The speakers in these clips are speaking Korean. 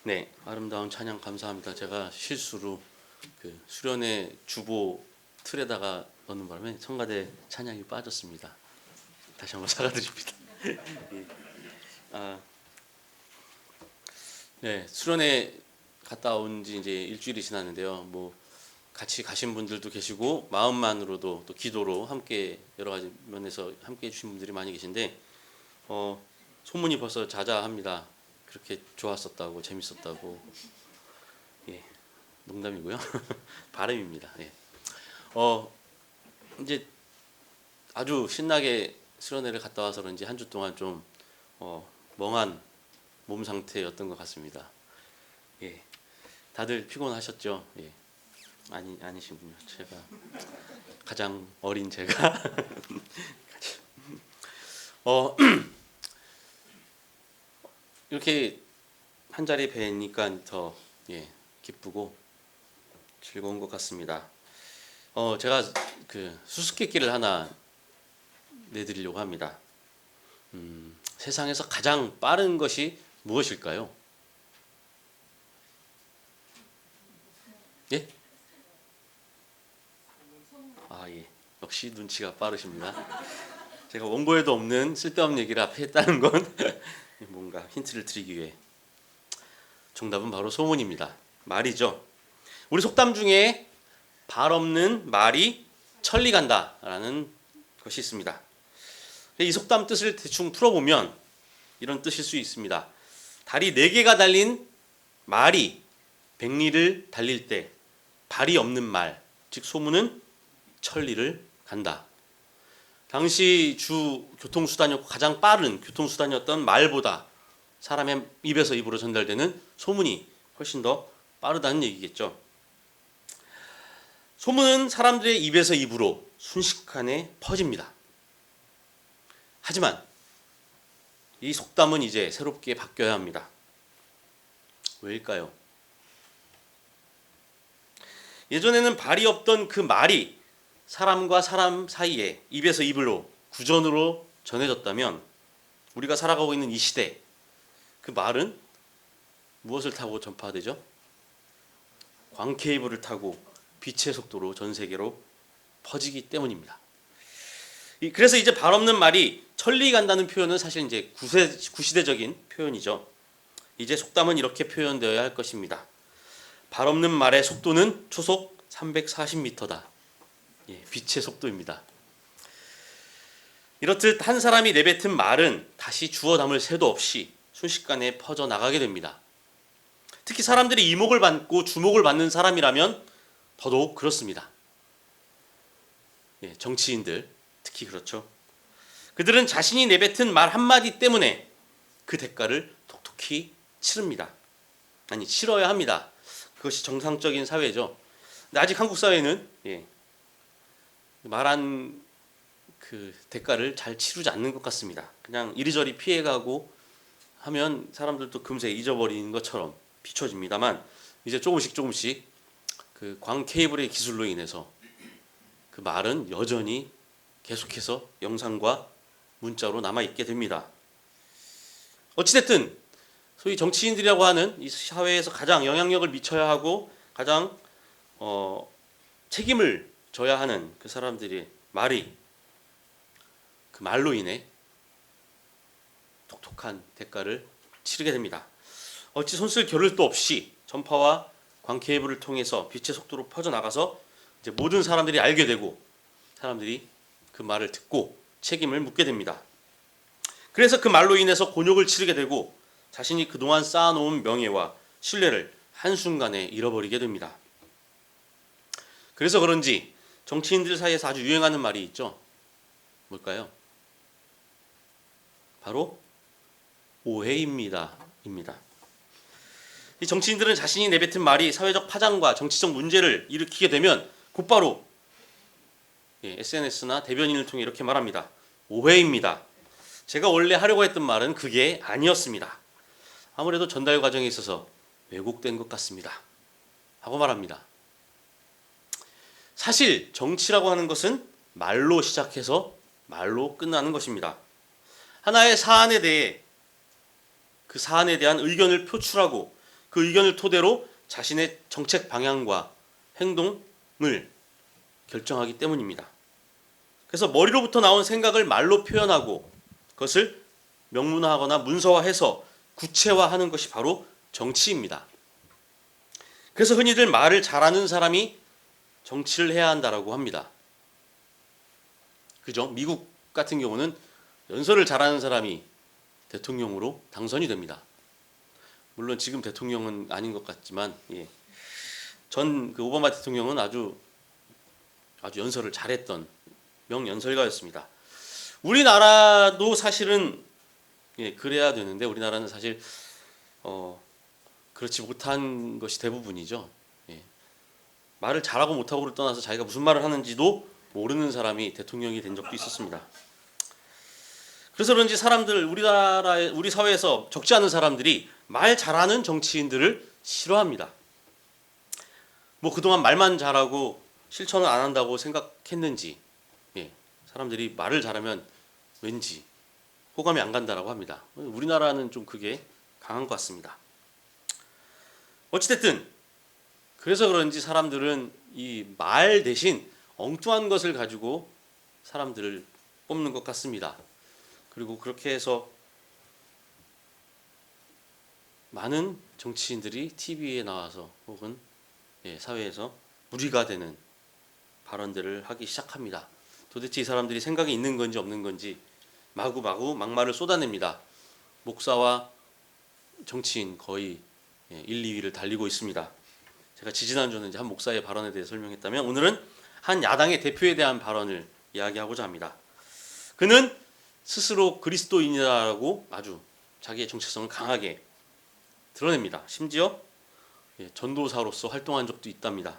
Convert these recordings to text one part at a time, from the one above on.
네, 아름다운 찬양 감사합니다. 제가 실수로 그 수련회 주보 틀에다가 넣는 바람에 성가대 찬양이 빠졌습니다. 다시 한번 사과드립니다. 예. 아, 네, 수련회 갔다 온 지 이제 일주일이 지났는데요. 뭐 같이 가신 분들도 계시고 마음만으로도 또 기도로 함께 여러 가지 면에서 함께 해주신 분들이 많이 계신데 소문이 벌써 자자합니다. 그렇게 좋았었다고 재밌었다고. 예, 농담이고요. 바람입니다. 예. 이제 아주 신나게 수련회를 갔다 와서 그런지 한 주 동안 좀 멍한 몸 상태였던 것 같습니다. 예, 다들 피곤하셨죠? 예, 아니시군요. 제가 가장 어린 제가 이렇게 한 자리 뵈니까 더 기쁘고 즐거운 것 같습니다. 제가 그 수수께끼를 하나 내드리려고 합니다. 세상에서 가장 빠른 것이 무엇일까요? 예? 예. 역시 눈치가 빠르십니다. 제가 원고에도 없는 쓸데없는 얘기를 앞에 했다는 건 뭔가 힌트를 드리기 위해. 정답은 바로 소문입니다. 말이죠. 우리 속담 중에 발 없는 말이 천리 간다라는 것이 있습니다. 이 속담 뜻을 대충 풀어보면 이런 뜻일 수 있습니다. 다리 4개가 달린 말이 백리를 달릴 때 발이 없는 말, 즉 소문은 천리를 간다. 당시 주 교통수단이었고 가장 빠른 교통수단이었던 말보다 사람의 입에서 입으로 전달되는 소문이 훨씬 더 빠르다는 얘기겠죠. 소문은 사람들의 입에서 입으로 순식간에 퍼집니다. 하지만 이 속담은 이제 새롭게 바뀌어야 합니다. 왜일까요? 예전에는 발이 없던 그 말이 사람과 사람 사이에 입에서 입으로 구전으로 전해졌다면 우리가 살아가고 있는 이 시대, 그 말은 무엇을 타고 전파되죠? 광케이블을 타고 빛의 속도로 전 세계로 퍼지기 때문입니다. 그래서 이제 발 없는 말이 천리 간다는 표현은 사실 이제 구시대적인 표현이죠. 이제 속담은 이렇게 표현되어야 할 것입니다. 발 없는 말의 속도는 초속 340m다. 빛의 속도입니다. 이렇듯 한 사람이 내뱉은 말은 다시 주워 담을 새도 없이 순식간에 퍼져 나가게 됩니다. 특히 사람들이 이목을 받고 주목을 받는 사람이라면 더더욱 그렇습니다. 정치인들 특히 그렇죠. 그들은 자신이 내뱉은 말 한마디 때문에 그 대가를 톡톡히 치릅니다. 치러야 합니다. 그것이 정상적인 사회죠. 근데 아직 한국 사회는 말한 그 대가를 잘 치르지 않는 것 같습니다. 그냥 이리저리 피해가고 하면 사람들도 금세 잊어버리는 것처럼 비춰집니다만 이제 조금씩 그 광 케이블의 기술로 인해서 그 말은 여전히 계속해서 영상과 문자로 남아있게 됩니다. 어찌됐든 소위 정치인들이라고 하는 이 사회에서 가장 영향력을 미쳐야 하고 가장 책임을 져야 하는 그 사람들의 말이 그 말로 인해 독특한 대가를 치르게 됩니다. 어찌 손쓸 겨를도 없이 전파와 광케이블을 통해서 빛의 속도로 퍼져나가서 이제 모든 사람들이 알게 되고 사람들이 그 말을 듣고 책임을 묻게 됩니다. 그래서 그 말로 인해서 곤욕을 치르게 되고 자신이 그동안 쌓아놓은 명예와 신뢰를 한순간에 잃어버리게 됩니다. 그래서 그런지 정치인들 사이에서 아주 유행하는 말이 있죠. 뭘까요? 바로 오해입니다. 이 정치인들은 자신이 내뱉은 말이 사회적 파장과 정치적 문제를 일으키게 되면 곧바로 SNS나 대변인을 통해 이렇게 말합니다. 오해입니다. 제가 원래 하려고 했던 말은 그게 아니었습니다. 아무래도 전달 과정에 있어서 왜곡된 것 같습니다. 하고 말합니다. 사실 정치라고 하는 것은 말로 시작해서 말로 끝나는 것입니다. 하나의 사안에 대해 그 사안에 대한 의견을 표출하고 그 의견을 토대로 자신의 정책 방향과 행동을 결정하기 때문입니다. 그래서 머리로부터 나온 생각을 말로 표현하고 그것을 명문화하거나 문서화해서 구체화하는 것이 바로 정치입니다. 그래서 흔히들 말을 잘하는 사람이 정치를 해야 한다라고 합니다. 그죠? 미국 같은 경우는 연설을 잘하는 사람이 대통령으로 당선이 됩니다. 물론 지금 대통령은 아닌 것 같지만, 전 그 오바마 대통령은 아주 연설을 잘했던 명연설가였습니다. 우리나라도 사실은 그래야 되는데 우리나라는 사실 그렇지 못한 것이 대부분이죠. 말을 잘하고 못하고를 떠나서 자기가 무슨 말을 하는지도 모르는 사람이 대통령이 된 적도 있었습니다. 그래서 그런지 사람들 우리 사회에서 적지 않은 사람들이 말 잘하는 정치인들을 싫어합니다. 뭐 그동안 말만 잘하고 실천을 안 한다고 생각했는지 사람들이 말을 잘하면 왠지 호감이 안 간다라고 합니다. 우리나라는 좀 그게 강한 것 같습니다. 어찌됐든 그래서 그런지 사람들은 이 말 대신 엉뚱한 것을 가지고 사람들을 뽑는 것 같습니다. 그리고 그렇게 해서 많은 정치인들이 TV에 나와서 혹은 사회에서 무리가 되는 발언들을 하기 시작합니다. 도대체 이 사람들이 생각이 있는 건지 없는 건지 마구마구 막말을 쏟아냅니다. 목사와 정치인 거의 1, 2위를 달리고 있습니다. 제가 지지난주는 한 목사의 발언에 대해 설명했다면 오늘은 한 야당의 대표에 대한 발언을 이야기하고자 합니다. 그는 스스로 그리스도인이라고 아주 자기의 정체성을 강하게 드러냅니다. 심지어 전도사로서 활동한 적도 있답니다.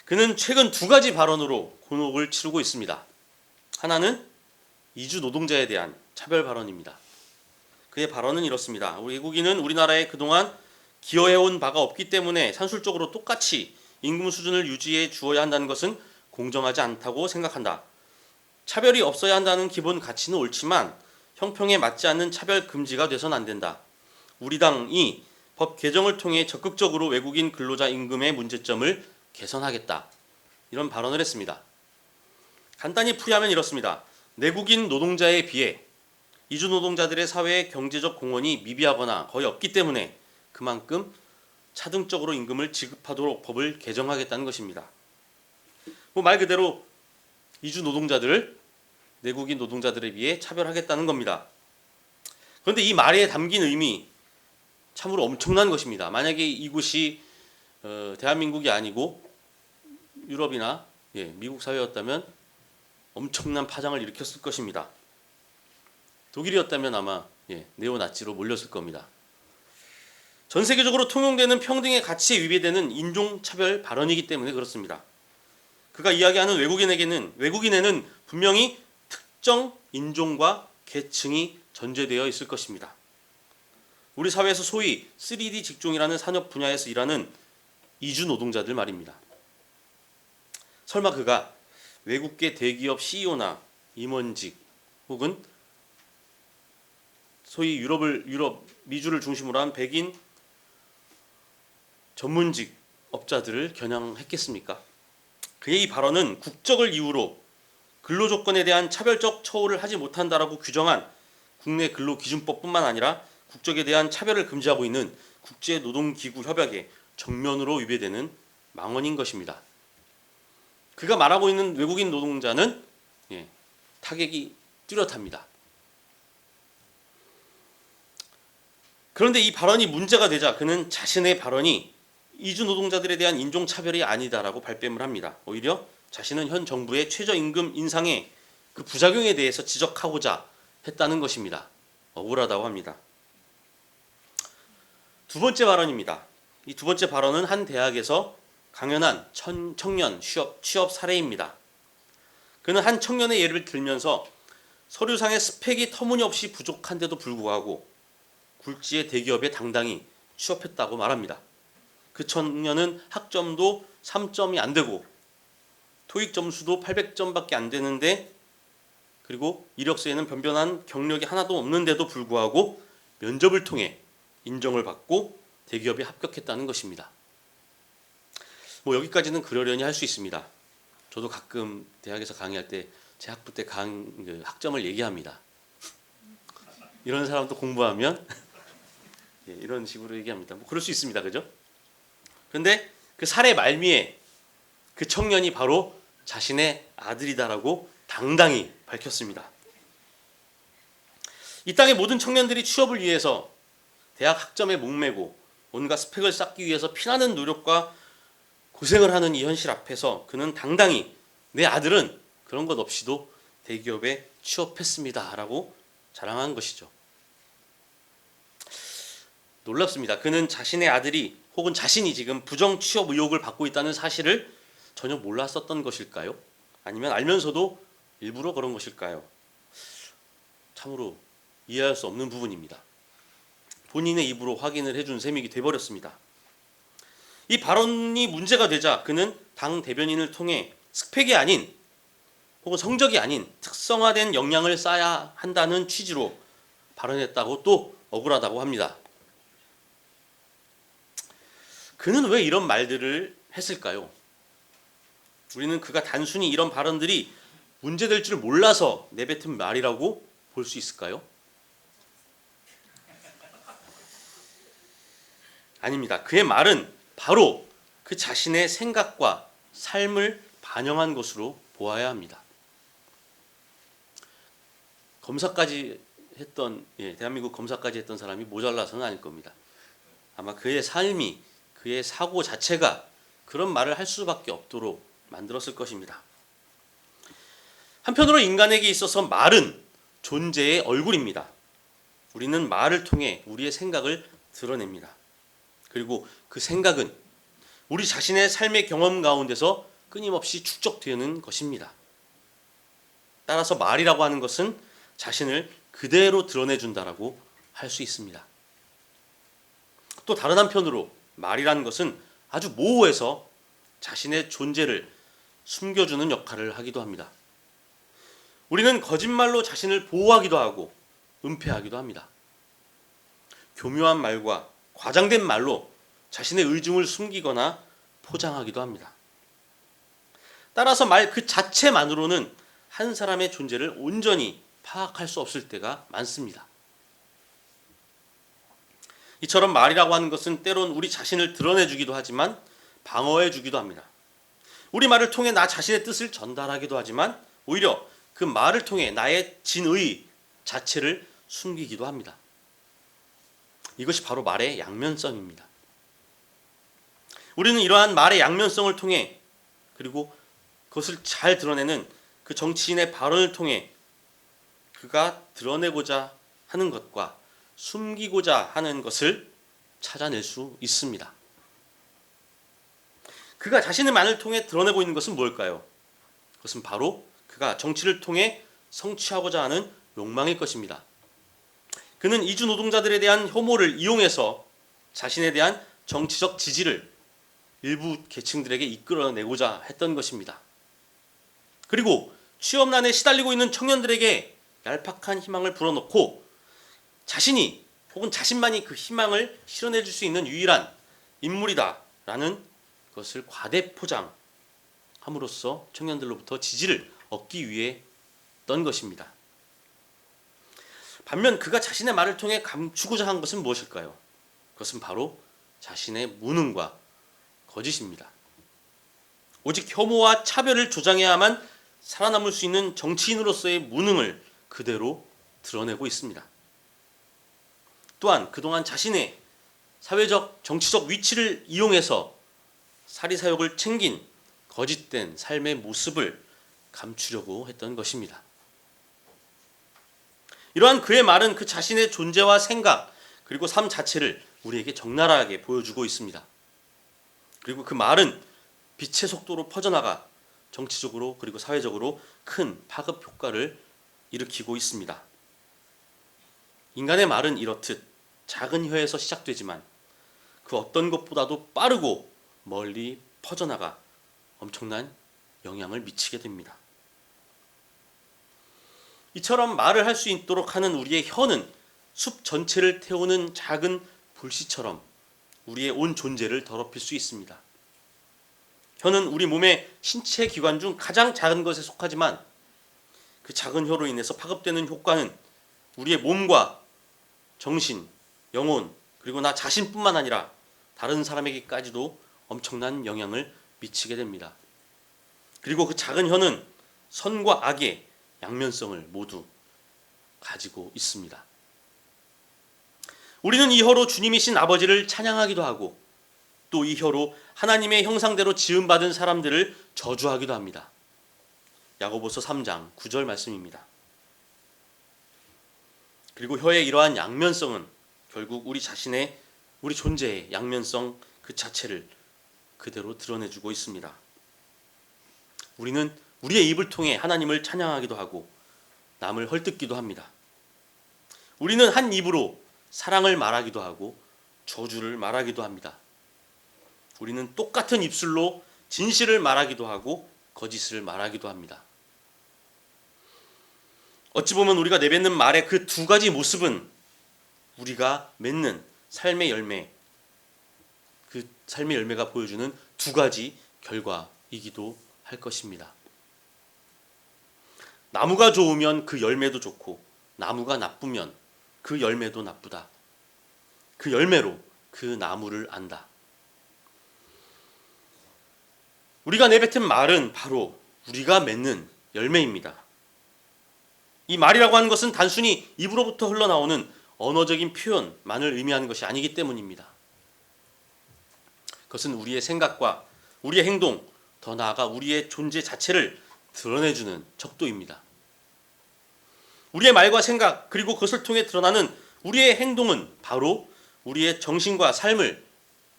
그는 최근 2가지 발언으로 곤혹을 치르고 있습니다. 하나는 이주 노동자에 대한 차별 발언입니다. 그의 발언은 이렇습니다. 우리 외국인은 우리나라에 그동안 기여해온 바가 없기 때문에 산술적으로 똑같이 임금 수준을 유지해 주어야 한다는 것은 공정하지 않다고 생각한다. 차별이 없어야 한다는 기본 가치는 옳지만 형평에 맞지 않는 차별 금지가 돼서는 안 된다. 우리 당이 법 개정을 통해 적극적으로 외국인 근로자 임금의 문제점을 개선하겠다. 이런 발언을 했습니다. 간단히 풀이하면 이렇습니다. 내국인 노동자에 비해 이주 노동자들의 사회의 경제적 공헌이 미비하거나 거의 없기 때문에 그만큼 차등적으로 임금을 지급하도록 법을 개정하겠다는 것입니다. 말 그대로 이주 노동자들을 내국인 노동자들에 비해 차별하겠다는 겁니다. 그런데 이 말에 담긴 의미 참으로 엄청난 것입니다. 만약에 이곳이 대한민국이 아니고 유럽이나 미국 사회였다면 엄청난 파장을 일으켰을 것입니다. 독일이었다면 아마 네오나치로 몰렸을 겁니다. 전 세계적으로 통용되는 평등의 가치에 위배되는 인종차별 발언이기 때문에 그렇습니다. 그가 이야기하는 외국인에는 분명히 특정 인종과 계층이 전제되어 있을 것입니다. 우리 사회에서 소위 3D 직종이라는 산업 분야에서 일하는 이주 노동자들 말입니다. 설마 그가 외국계 대기업 CEO나 임원직 혹은 소위 미주를 중심으로 한 백인 전문직 업자들을 겨냥했겠습니까? 그의 이 발언은 국적을 이유로 근로조건에 대한 차별적 처우를 하지 못한다라고 규정한 국내 근로기준법뿐만 아니라 국적에 대한 차별을 금지하고 있는 국제노동기구 협약에 정면으로 위배되는 망언인 것입니다. 그가 말하고 있는 외국인 노동자는 타격이 뚜렷합니다. 그런데 이 발언이 문제가 되자 그는 자신의 발언이 이주 노동자들에 대한 인종차별이 아니다라고 발뺌을 합니다. 오히려 자신은 현 정부의 최저임금 인상의 그 부작용에 대해서 지적하고자 했다는 것입니다. 억울하다고 합니다. 2번째 발언입니다. 이 2번째 발언은 한 대학에서 강연한 청년 취업 사례입니다. 그는 한 청년의 예를 들면서 서류상의 스펙이 터무니없이 부족한데도 불구하고 굴지의 대기업에 당당히 취업했다고 말합니다. 그 청년은 학점도 3점이 안 되고 토익 점수도 800점밖에 안 되는데 그리고 이력서에는 변변한 경력이 하나도 없는데도 불구하고 면접을 통해 인정을 받고 대기업에 합격했다는 것입니다. 뭐 여기까지는 그러려니 할 수 있습니다. 저도 가끔 대학에서 강의할 때 제 학부 때 학점을 얘기합니다. 이런 사람도 공부하면 예, 이런 식으로 얘기합니다. 뭐 그럴 수 있습니다. 그죠? 그런데 그 사례 말미에 그 청년이 바로 자신의 아들이다라고 당당히 밝혔습니다. 이 땅의 모든 청년들이 취업을 위해서 대학 학점에 목매고 온갖 스펙을 쌓기 위해서 피나는 노력과 고생을 하는 이 현실 앞에서 그는 당당히 내 아들은 그런 것 없이도 대기업에 취업했습니다 라고 자랑한 것이죠. 놀랍습니다. 그는 자신의 아들이 혹은 자신이 지금 부정 취업 의혹을 받고 있다는 사실을 전혀 몰랐었던 것일까요? 아니면 알면서도 일부러 그런 것일까요? 참으로 이해할 수 없는 부분입니다. 본인의 입으로 확인을 해준 셈이 돼버렸습니다. 이 발언이 문제가 되자 그는 당 대변인을 통해 스펙이 아닌 혹은 성적이 아닌 특성화된 역량을 쌓아야 한다는 취지로 발언했다고 또 억울하다고 합니다. 그는 왜 이런 말들을 했을까요? 우리는 그가 단순히 이런 발언들이 문제될 줄 몰라서 내뱉은 말이라고 볼 수 있을까요? 아닙니다. 그의 말은 바로 그 자신의 생각과 삶을 반영한 것으로 보아야 합니다. 검사까지 했던 대한민국 검사까지 했던 사람이 모자라서는 아닐 겁니다. 아마 그의 삶이 그의 사고 자체가 그런 말을 할 수밖에 없도록 만들었을 것입니다. 한편으로 인간에게 있어서 말은 존재의 얼굴입니다. 우리는 말을 통해 우리의 생각을 드러냅니다. 그리고 그 생각은 우리 자신의 삶의 경험 가운데서 끊임없이 축적되는 것입니다. 따라서 말이라고 하는 것은 자신을 그대로 드러내준다라고 할 수 있습니다. 또 다른 한편으로 말이라는 것은 아주 모호해서 자신의 존재를 숨겨주는 역할을 하기도 합니다. 우리는 거짓말로 자신을 보호하기도 하고 은폐하기도 합니다. 교묘한 말과 과장된 말로 자신의 의중을 숨기거나 포장하기도 합니다. 따라서 말 그 자체만으로는 한 사람의 존재를 온전히 파악할 수 없을 때가 많습니다. 이처럼 말이라고 하는 것은 때론 우리 자신을 드러내주기도 하지만 방어해주기도 합니다. 우리 말을 통해 나 자신의 뜻을 전달하기도 하지만 오히려 그 말을 통해 나의 진의 자체를 숨기기도 합니다. 이것이 바로 말의 양면성입니다. 우리는 이러한 말의 양면성을 통해 그리고 그것을 잘 드러내는 그 정치인의 발언을 통해 그가 드러내고자 하는 것과 숨기고자 하는 것을 찾아낼 수 있습니다. 그가 자신의 말을 통해 드러내고 있는 것은 뭘까요? 그것은 바로 그가 정치를 통해 성취하고자 하는 욕망일 것입니다. 그는 이주 노동자들에 대한 혐오를 이용해서 자신에 대한 정치적 지지를 일부 계층들에게 이끌어내고자 했던 것입니다. 그리고 취업난에 시달리고 있는 청년들에게 얄팍한 희망을 불어넣고 자신이 혹은 자신만이 그 희망을 실현해 줄 수 있는 유일한 인물이다라는 것을 과대 포장함으로써 청년들로부터 지지를 얻기 위해 했던 것입니다. 반면 그가 자신의 말을 통해 감추고자 한 것은 무엇일까요? 그것은 바로 자신의 무능과 거짓입니다. 오직 혐오와 차별을 조장해야만 살아남을 수 있는 정치인으로서의 무능을 그대로 드러내고 있습니다. 또한 그동안 자신의 사회적, 정치적 위치를 이용해서 사리사욕을 챙긴 거짓된 삶의 모습을 감추려고 했던 것입니다. 이러한 그의 말은 그 자신의 존재와 생각 그리고 삶 자체를 우리에게 적나라하게 보여주고 있습니다. 그리고 그 말은 빛의 속도로 퍼져나가 정치적으로 그리고 사회적으로 큰 파급 효과를 일으키고 있습니다. 인간의 말은 이렇듯 작은 혀에서 시작되지만 그 어떤 것보다도 빠르고 멀리 퍼져나가 엄청난 영향을 미치게 됩니다. 이처럼 말을 할 수 있도록 하는 우리의 혀는 숲 전체를 태우는 작은 불씨처럼 우리의 온 존재를 더럽힐 수 있습니다. 혀는 우리 몸의 신체 기관 중 가장 작은 것에 속하지만 그 작은 혀로 인해서 파급되는 효과는 우리의 몸과 정신, 영혼, 그리고 나 자신뿐만 아니라 다른 사람에게까지도 엄청난 영향을 미치게 됩니다. 그리고 그 작은 혀는 선과 악의 양면성을 모두 가지고 있습니다. 우리는 이 혀로 주님이신 아버지를 찬양하기도 하고 또 이 혀로 하나님의 형상대로 지음받은 사람들을 저주하기도 합니다. 야고보서 3장 9절 말씀입니다. 그리고 혀의 이러한 양면성은 결국 우리 자신의 우리 존재의 양면성 그 자체를 그대로 드러내주고 있습니다. 우리는 우리의 입을 통해 하나님을 찬양하기도 하고 남을 헐뜯기도 합니다. 우리는 한 입으로 사랑을 말하기도 하고 저주를 말하기도 합니다. 우리는 똑같은 입술로 진실을 말하기도 하고 거짓을 말하기도 합니다. 어찌 보면 우리가 내뱉는 말의 그 두 가지 모습은 우리가 맺는 삶의 열매, 그 삶의 열매가 보여주는 두 가지 결과이기도 할 것입니다. 나무가 좋으면 그 열매도 좋고 나무가 나쁘면 그 열매도 나쁘다. 그 열매로 그 나무를 안다. 우리가 내뱉은 말은 바로 우리가 맺는 열매입니다. 이 말이라고 하는 것은 단순히 입으로부터 흘러나오는 언어적인 표현만을 의미하는 것이 아니기 때문입니다. 그것은 우리의 생각과 우리의 행동, 더 나아가 우리의 존재 자체를 드러내주는 척도입니다. 우리의 말과 생각 그리고 그것을 통해 드러나는 우리의 행동은 바로 우리의 정신과 삶을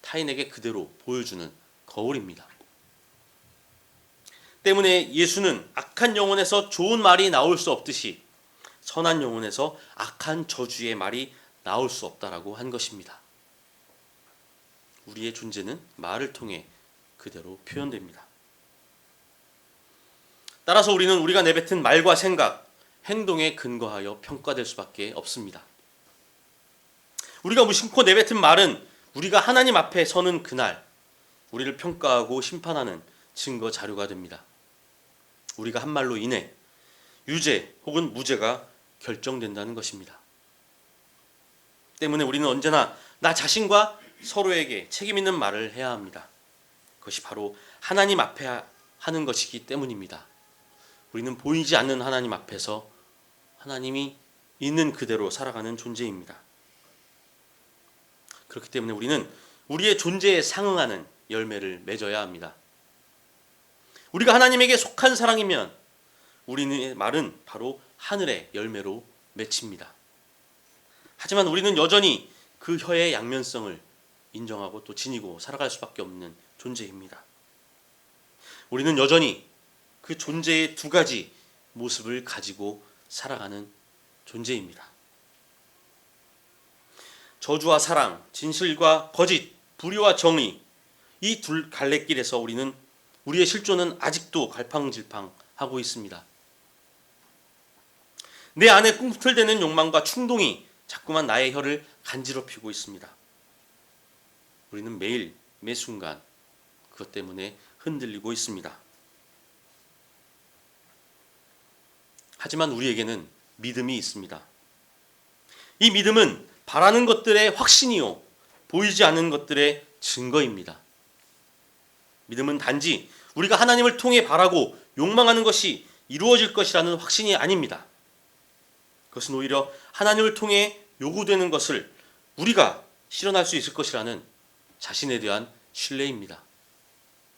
타인에게 그대로 보여주는 거울입니다. 때문에 예수는 악한 영혼에서 좋은 말이 나올 수 없듯이 선한 영혼에서 악한 저주의 말이 나올 수 없다라고 한 것입니다. 우리의 존재는 말을 통해 그대로 표현됩니다. 따라서 우리는 우리가 내뱉은 말과 생각, 행동에 근거하여 평가될 수밖에 없습니다. 우리가 무심코 내뱉은 말은 우리가 하나님 앞에 서는 그날 우리를 평가하고 심판하는 증거 자료가 됩니다. 우리가 한 말로 인해 유죄 혹은 무죄가 결정된다는 것입니다. 때문에 우리는 언제나 나 자신과 서로에게 책임 있는 말을 해야 합니다. 그것이 바로 하나님 앞에 하는 것이기 때문입니다. 우리는 보이지 않는 하나님 앞에서 하나님이 있는 그대로 살아가는 존재입니다. 그렇기 때문에 우리는 우리의 존재에 상응하는 열매를 맺어야 합니다. 우리가 하나님에게 속한 사랑이면 우리의 말은 바로 하늘의 열매로 맺힙니다. 하지만 우리는 여전히 그 혀의 양면성을 인정하고 또 지니고 살아갈 수밖에 없는 존재입니다. 우리는 여전히 그 존재의 두 가지 모습을 가지고 살아가는 존재입니다. 저주와 사랑, 진실과 거짓, 불의와 정의, 이 둘 갈래길에서 우리는 우리의 실존은 아직도 갈팡질팡하고 있습니다. 내 안에 꿈틀대는 욕망과 충동이 자꾸만 나의 혀를 간지럽히고 있습니다. 우리는 매일 매 순간 그것 때문에 흔들리고 있습니다. 하지만 우리에게는 믿음이 있습니다. 이 믿음은 바라는 것들의 확신이요 보이지 않는 것들의 증거입니다. 믿음은 단지 우리가 하나님을 통해 바라고 욕망하는 것이 이루어질 것이라는 확신이 아닙니다. 그것은 오히려 하나님을 통해 요구되는 것을 우리가 실현할 수 있을 것이라는 자신에 대한 신뢰입니다.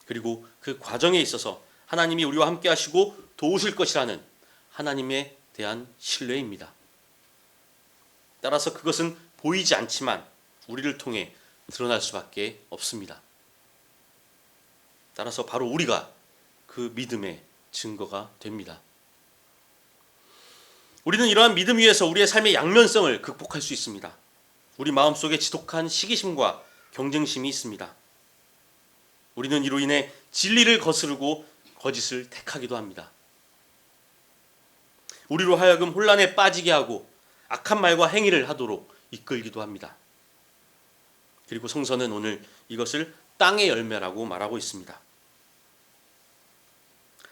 그리고 그 과정에 있어서 하나님이 우리와 함께 하시고 도우실 것이라는 하나님에 대한 신뢰입니다. 따라서 그것은 보이지 않지만 우리를 통해 드러날 수밖에 없습니다. 따라서 바로 우리가 그 믿음의 증거가 됩니다. 우리는 이러한 믿음 위에서 우리의 삶의 양면성을 극복할 수 있습니다. 우리 마음속에 지독한 시기심과 경쟁심이 있습니다. 우리는 이로 인해 진리를 거스르고 거짓을 택하기도 합니다. 우리로 하여금 혼란에 빠지게 하고 악한 말과 행위를 하도록 이끌기도 합니다. 그리고 성서는 오늘 이것을 땅의 열매라고 말하고 있습니다.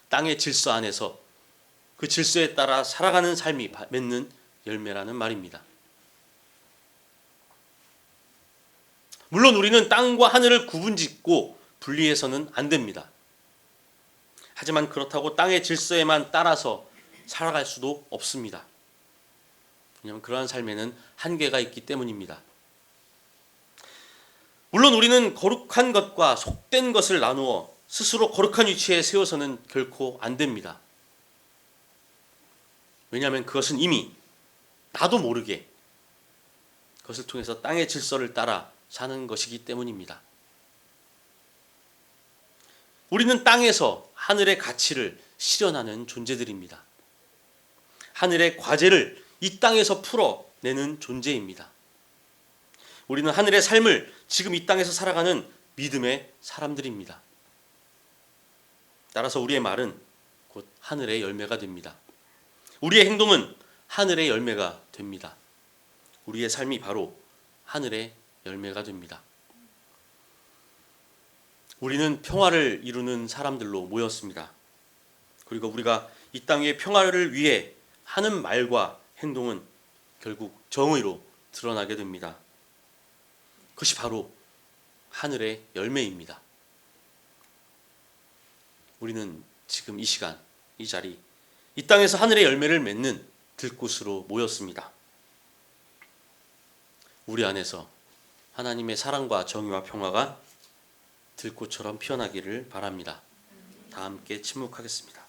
땅의 질서 안에서 그 질서에 따라 살아가는 삶이 맺는 열매라는 말입니다. 물론 우리는 땅과 하늘을 구분짓고 분리해서는 안 됩니다. 하지만 그렇다고 땅의 질서에만 따라서 살아갈 수도 없습니다. 왜냐하면 그러한 삶에는 한계가 있기 때문입니다. 물론 우리는 거룩한 것과 속된 것을 나누어 스스로 거룩한 위치에 세워서는 결코 안 됩니다. 왜냐하면 그것은 이미 나도 모르게 그것을 통해서 땅의 질서를 따라 사는 것이기 때문입니다. 우리는 땅에서 하늘의 가치를 실현하는 존재들입니다. 하늘의 과제를 이 땅에서 풀어내는 존재입니다. 우리는 하늘의 삶을 지금 이 땅에서 살아가는 믿음의 사람들입니다. 따라서 우리의 말은 곧 하늘의 열매가 됩니다. 우리의 행동은 하늘의 열매가 됩니다. 우리의 삶이 바로 하늘의 열매가 됩니다. 우리는 평화를 이루는 사람들로 모였습니다. 그리고 우리가 이 땅의 평화를 위해 하는 말과 행동은 결국 정의로 드러나게 됩니다. 그것이 바로 하늘의 열매입니다. 우리는 지금 이 시간, 이 자리, 이 땅에서 하늘의 열매를 맺는 들꽃으로 모였습니다. 우리 안에서 하나님의 사랑과 정의와 평화가 들꽃처럼 피어나기를 바랍니다. 다 함께 침묵하겠습니다.